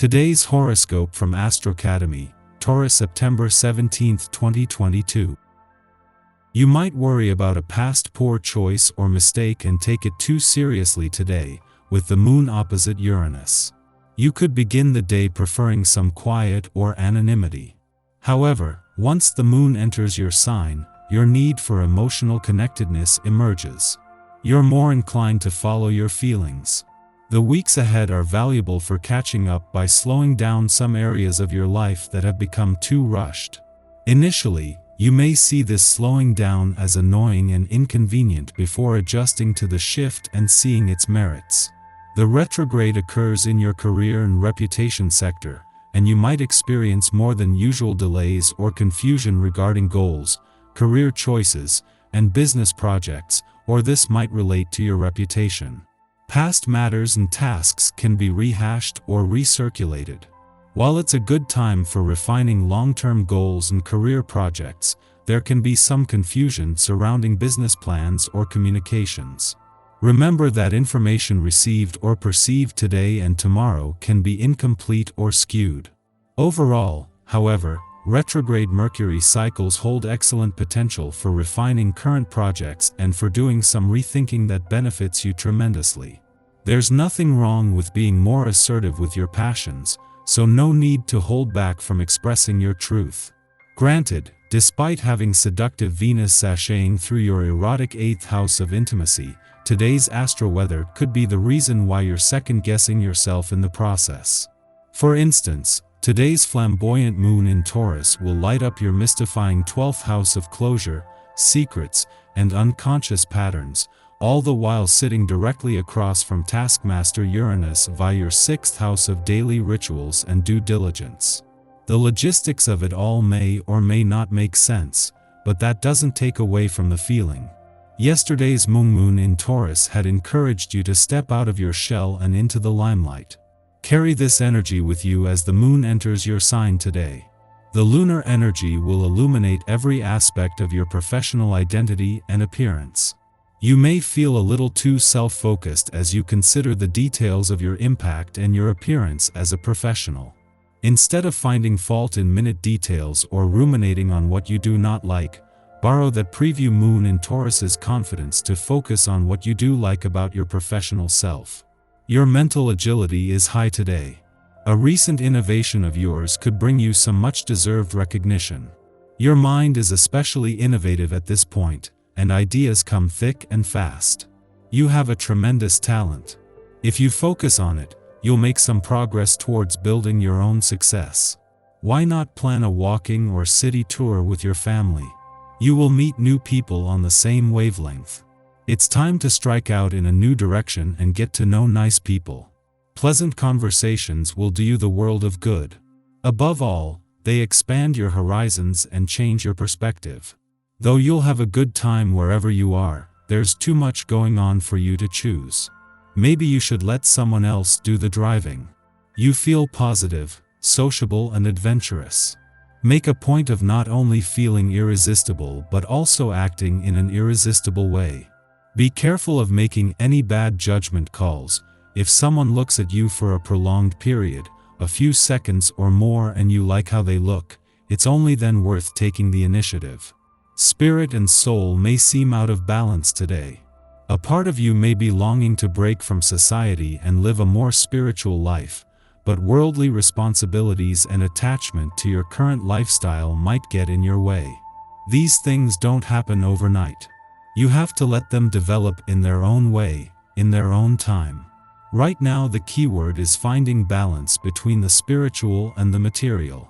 Today's horoscope from Astrocademy, Taurus, September 17, 2022. You might worry about a past poor choice or mistake and take it too seriously today, with the moon opposite Uranus. You could begin the day preferring some quiet or anonymity. However, once the moon enters your sign, your need for emotional connectedness emerges. You're more inclined to follow your feelings. The weeks ahead are valuable for catching up by slowing down some areas of your life that have become too rushed. Initially, you may see this slowing down as annoying and inconvenient before adjusting to the shift and seeing its merits. The retrograde occurs in your career and reputation sector, and you might experience more than usual delays or confusion regarding goals, career choices, and business projects, or this might relate to your reputation. Past matters and tasks can be rehashed or recirculated. While it's a good time for refining long-term goals and career projects, there can be some confusion surrounding business plans or communications. Remember that information received or perceived today and tomorrow can be incomplete or skewed. Overall, however, retrograde Mercury cycles hold excellent potential for refining current projects and for doing some rethinking that benefits you tremendously. There's nothing wrong with being more assertive with your passions, so no need to hold back from expressing your truth. Granted, despite having seductive Venus sashaying through your erotic 8th house of intimacy, today's astro weather could be the reason why you're second-guessing yourself in the process. For instance, today's flamboyant moon in Taurus will light up your mystifying 12th house of closure, secrets, and unconscious patterns, all the while sitting directly across from taskmaster Uranus via your 6th house of daily rituals and due diligence. The logistics of it all may or may not make sense, but that doesn't take away from the feeling. Yesterday's moon in Taurus had encouraged you to step out of your shell and into the limelight. Carry this energy with you as the moon enters your sign today. The lunar energy will illuminate every aspect of your professional identity and appearance. You may feel a little too self-focused as you consider the details of your impact and your appearance as a professional. Instead of finding fault in minute details or ruminating on what you do not like, borrow that preview moon in Taurus's confidence to focus on what you do like about your professional self. Your mental agility is high today. A recent innovation of yours could bring you some much-deserved recognition. Your mind is especially innovative at this point, and ideas come thick and fast. You have a tremendous talent. If you focus on it, you'll make some progress towards building your own success. Why not plan a walking or city tour with your family? You will meet new people on the same wavelength. It's time to strike out in a new direction and get to know nice people. Pleasant conversations will do you the world of good. Above all, they expand your horizons and change your perspective. Though you'll have a good time wherever you are, there's too much going on for you to choose. Maybe you should let someone else do the driving. You feel positive, sociable, and adventurous. Make a point of not only feeling irresistible but also acting in an irresistible way. Be careful of making any bad judgment calls. If someone looks at you for a prolonged period, a few seconds or more, and you like how they look, it's only then worth taking the initiative. Spirit and soul may seem out of balance today. A part of you may be longing to break from society and live a more spiritual life, but worldly responsibilities and attachment to your current lifestyle might get in your way. These things don't happen overnight. You have to let them develop in their own way, in their own time. Right now the keyword is finding balance between the spiritual and the material.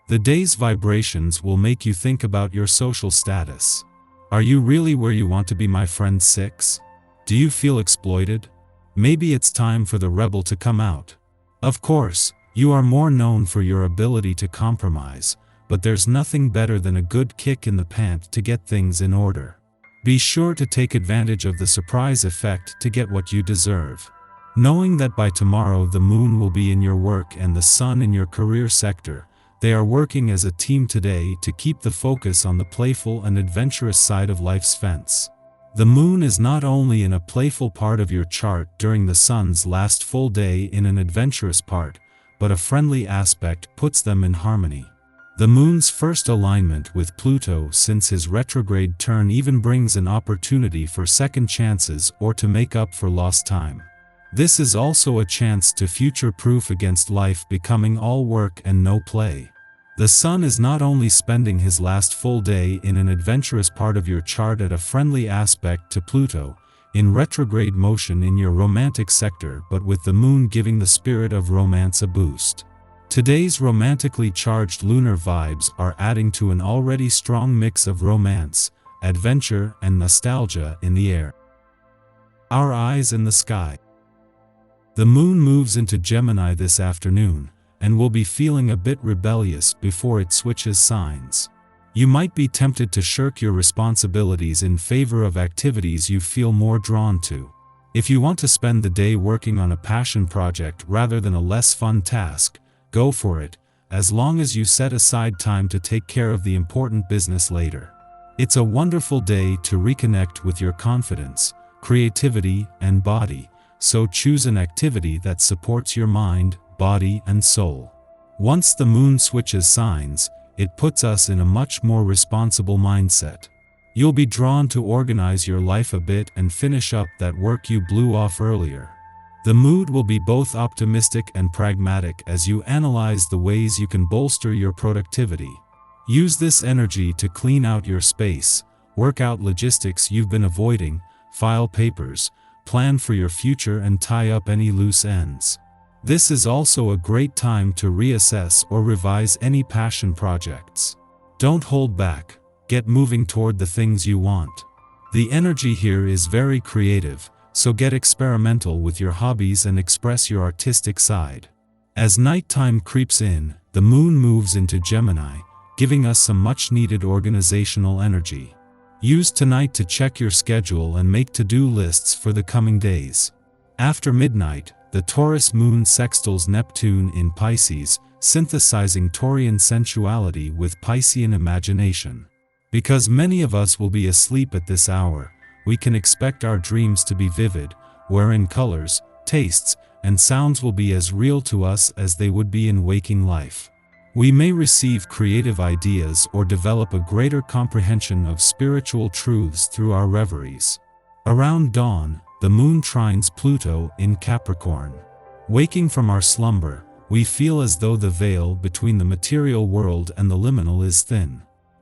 The day's vibrations will make you think about your social status. Are you really where you want to be, my friend 6? Do you feel exploited? Maybe it's time for the rebel to come out. Of course, you are more known for your ability to compromise, but there's nothing better than a good kick in the pant to get things in order. Be sure to take advantage of the surprise effect to get what you deserve. Knowing that by tomorrow the moon will be in your work and the sun in your career sector, they are working as a team today to keep the focus on the playful and adventurous side of life's fence. The moon is not only in a playful part of your chart during the sun's last full day in an adventurous part, but a friendly aspect puts them in harmony. The moon's first alignment with Pluto since his retrograde turn even brings an opportunity for second chances or to make up for lost time. This is also a chance to future-proof against life becoming all work and no play. The Sun is not only spending his last full day in an adventurous part of your chart at a friendly aspect to Pluto, in retrograde motion in your romantic sector, but with the Moon giving the spirit of romance a boost. Today's romantically charged lunar vibes are adding to an already strong mix of romance, adventure, and nostalgia in the air. Our eyes in the sky. The Moon moves into Gemini this afternoon, and will be feeling a bit rebellious before it switches signs. You might be tempted to shirk your responsibilities in favor of activities you feel more drawn to. If you want to spend the day working on a passion project rather than a less fun task, go for it, as long as you set aside time to take care of the important business later. It's a wonderful day to reconnect with your confidence, creativity, and body, so choose an activity that supports your mind, body, and soul. Once the Moon switches signs, it puts us in a much more responsible mindset. You'll be drawn to organize your life a bit and finish up that work you blew off earlier. The mood will be both optimistic and pragmatic as you analyze the ways you can bolster your productivity. Use this energy to clean out your space, work out logistics you've been avoiding, file papers, plan for your future, and tie up any loose ends. This is also a great time to reassess or revise any passion projects. Don't hold back, get moving toward the things you want. The energy here is very creative, so get experimental with your hobbies and express your artistic side. As nighttime creeps in, the Moon moves into Gemini, giving us some much-needed organizational energy. Use tonight to check your schedule and make to-do lists for the coming days. After midnight, the Taurus Moon sextiles Neptune in Pisces, synthesizing Taurian sensuality with Piscean imagination. Because many of us will be asleep at this hour, we can expect our dreams to be vivid, wherein colors, tastes, and sounds will be as real to us as they would be in waking life. We may receive creative ideas or develop a greater comprehension of spiritual truths through our reveries. Around dawn, the Moon trines Pluto in Capricorn. Waking from our slumber, we feel as though the veil between the material world and the liminal is thin.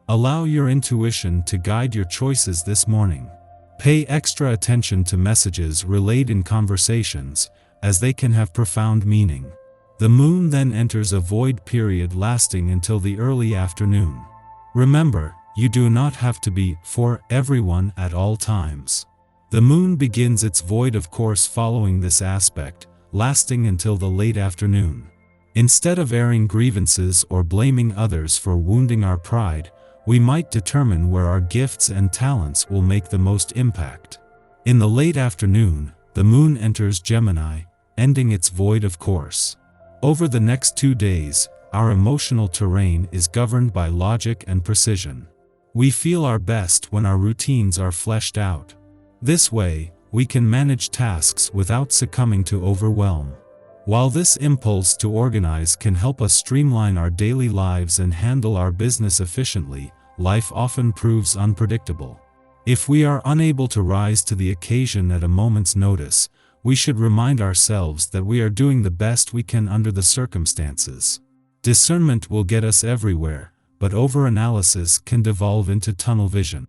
Allow your intuition to guide your choices this morning. Pay extra attention to messages relayed in conversations, as they can have profound meaning. The Moon then enters a void period lasting until the early afternoon. Remember, you do not have to be for everyone at all times. The Moon begins its void of course following this aspect, lasting until the late afternoon. Instead of airing grievances or blaming others for wounding our pride, we might determine where our gifts and talents will make the most impact. In the late afternoon, the Moon enters Gemini, ending its void of course. Over the next 2 days, our emotional terrain is governed by logic and precision. We feel our best when our routines are fleshed out. This way, we can manage tasks without succumbing to overwhelm. While this impulse to organize can help us streamline our daily lives and handle our business efficiently, life often proves unpredictable. If we are unable to rise to the occasion at a moment's notice, we should remind ourselves that we are doing the best we can under the circumstances. Discernment will get us everywhere, but overanalysis can devolve into tunnel vision.